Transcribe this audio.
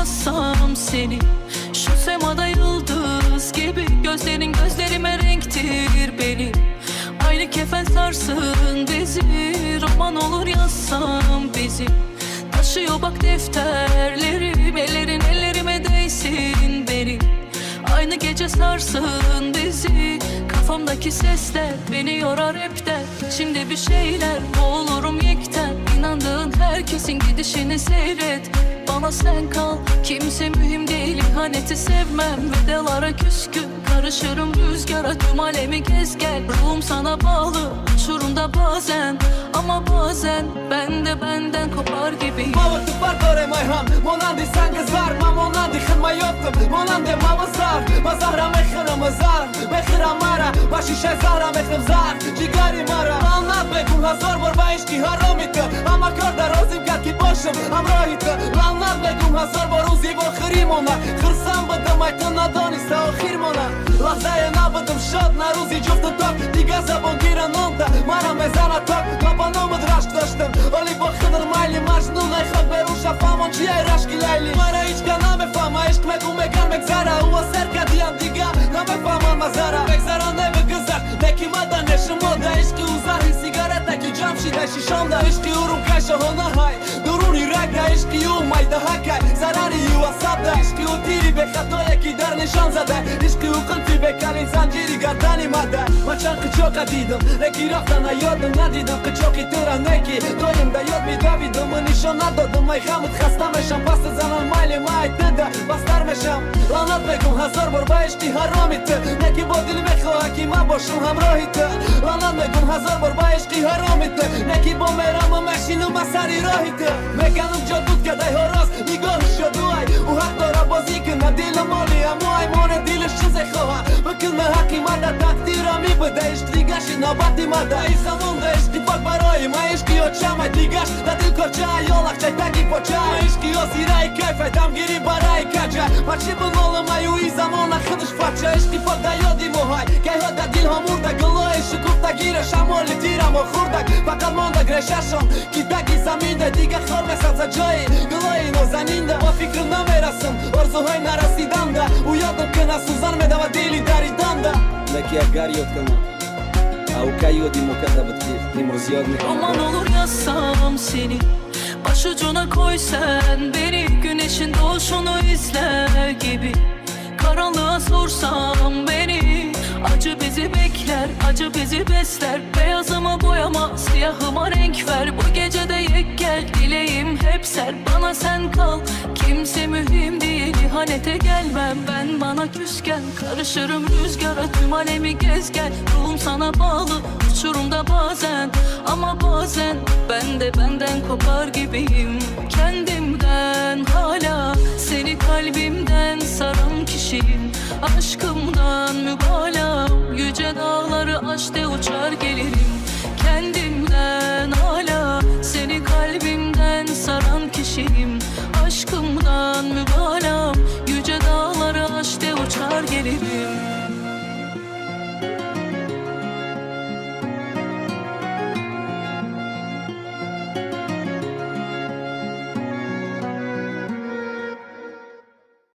yazsam seni. Şu semada yıldız gibi gözlerin gözlerime renktir benim. Aynı kefen sarsın bizi, roman olur yazsam bizi. Taşıyor bak defterlerim, ellerin ellerime değsin benim. Aynı gece sarsın bizi, kafamdaki sesler beni yorar hepten. Şimdi bir şeyler boğulurum yekten. İnandığın herkesin gidişini seyret. Bana sen kal, kimse mühim değil. İhaneti sevmem, vedalara küskün. Karışırım rüzgara, tüm alemi gez gel. Ruhum sana bağlı, uçurumda bazen. Ama bazen ben de benden kopar gibiyim. Mavıtı var dore mayham, monandi sen kızar. Ma monandi khırma yoktum, monandi mavızar. Mazahra mekhira mazar, mekhira mara. Başı şezara mekhrim zar, cigari mara. Anlat bekum hazor bor ba ishki haramiti. Ama karda rozim kad ki boshim hamrohiti. Anlat bekum hazor bor uzi bor khirimona. Khirsam bıdım aytın nadonista o khirmona. Lahzaya nabıdım shod na ruzi juftë tok. Diga zabon giran onda, mara me zana tok. Kapanomët rashk dështëm, oli po khëdër majli. Majnu në i khëk berusha famon që ja i rashki lajli. Mara iq ka na me fama, ishk me ku me kan me gzara. Ua ser ka dijan diga, na me fama mazara. Me gzara ne me gëzak, ne ki mada ne shëmoda. Ishki uzahin sigareta ki gjam shida i shishonda. Ishki urum kaj shohona haj, durun i raga. Ishki u majda hakaj, zarari ju asabda. Ishki u tiri be khatoje ki dar një shanzade. Ishki u kënti be kalin zangjiri gardani mada. Ma qanë këqoka didëm, ne ki rafta na jodëm. Na didëm këqoki tëra neki, dojmë da jod mi davidëm. Më nishona do dëm, ma i hamët khasta me sham. Pas të zanon majli ma i të da, pastar me sham. Lanat me kum hazor, borba ishki haramit të. Ne ki bodil me khoa ki ma bo shumë hamrohit të. Lanat me kum hazor, borba ishki haramit të. Ne ki bo me ramë me shinu masari rohit të. Me kanëm gjodut këdaj horos, një gohë shoduaj. U haktora bozikën, na dilë moli a muaj. Mone dilë shqize khoa, më këll me haki mada. Taktira mi bëda ishk ligashi na bati mada. Isa munda ishki pak baroj, ma ishki o qamaj ligash. Ta dil ko qaj, olak qaj taki po qaj. Ma ishki o zira i kajfaj, tam giri bara i kaqa. Ma qipë nëllë ma ju i zamona khëdësh faqa. Ishki pak da jodi muhaj, kaj hëda dil hamurda. Gëlloj shukut ta gire shamoli tira mo khurdak. Fakat monda greshashon, ki taki zaminde. Diga khorme sa za gjoj, gëlloj no zaninde. O fikrën në merasëm, orzuhoj në rasidanda. U jodëm këna suzan me dava dili dari danda. Laki ya gar yok ama Avuka yodim o kadar bıtkir Limuz yodnik Roman olur yazsam seni, başucuna koy sen beni. Güneşin doğuşunu izler gibi. Karanlığa sorsam beni, acı bizi bekler, acı bizi besler. Beyazıma boyama, siyahıma renk ver. Bu gecede yek gel, dileğim hep ser. Bana sen kal, kimse mühim değil. İhanete gelmem ben bana küsken. Karışırım rüzgara, tüm alemi gez gel. Ruhum sana bağlı, uçurumda bazen. Ama bazen ben de benden kopar gibiyim. Kendimden hala, seni kalbimden saran kişiyim. Aşkımdan mübalağa, yüce dağları aş de uçar gelirim. Kendimden hala, seni kalbimden saran kişiyim. Aşkımdan mübalağa, yüce dağları aş de uçar gelirim.